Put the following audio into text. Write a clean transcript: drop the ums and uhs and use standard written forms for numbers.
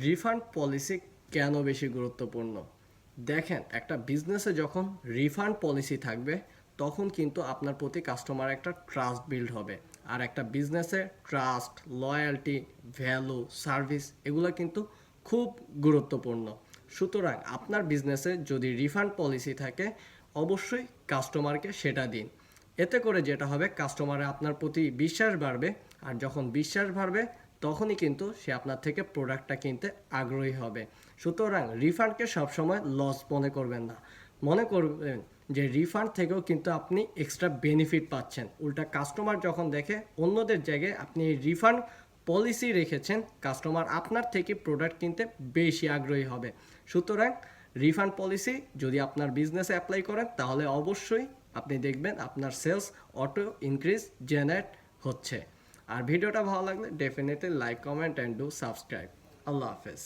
Refund policy কেন বেশি গুরুত্বপূর্ণ? দেখেন, একটা বিজনেসে যখন রিফান্ড পলিসি থাকবে তখন কিন্তু আপনার প্রতি কাস্টমার একটা ট্রাস্ট বিল্ড হবে। আর একটা বিজনেসে ট্রাস্ট, লয়্যালটি, ভ্যালু, সার্ভিস এগুলো কিন্তু খুব গুরুত্বপূর্ণ। সুতরাং আপনার বিজনেসে যদি রিফান্ড পলিসি থাকে অবশ্যই কাস্টমারকে সেটা দিন। এতে করে যেটা হবে, কাস্টমারের আপনার প্রতি বিশ্বাস বাড়বে। আর যখন বিশ্বাস বাড়বে তখনই কিন্তু সে আপনার থেকে প্রোডাক্টটা কিনতে আগ্রহী হবে। সুতরাং রিফান্ডকে সবসময় লস মনে করবেন না, মনে করবেন যে রিফান্ড থেকেও কিন্তু আপনি এক্সট্রা বেনিফিট পাচ্ছেন। উল্টা কাস্টমার যখন দেখে অন্যদের জায়গায় আপনি রিফান্ড পলিসি রেখেছেন, কাস্টমার আপনার থেকে প্রোডাক্ট কিনতে বেশি আগ্রহী হবে। সুতরাং রিফান্ড পলিসি যদি আপনার বিজনেসে অ্যাপ্লাই করেন তাহলে অবশ্যই আপনি দেখবেন আপনার সেলস অটো ইনক্রিজ জেনারেট হচ্ছে। আর ভিডিওটা ভালো লাগলে definitely like, comment and do subscribe. আল্লাহ হাফেজ।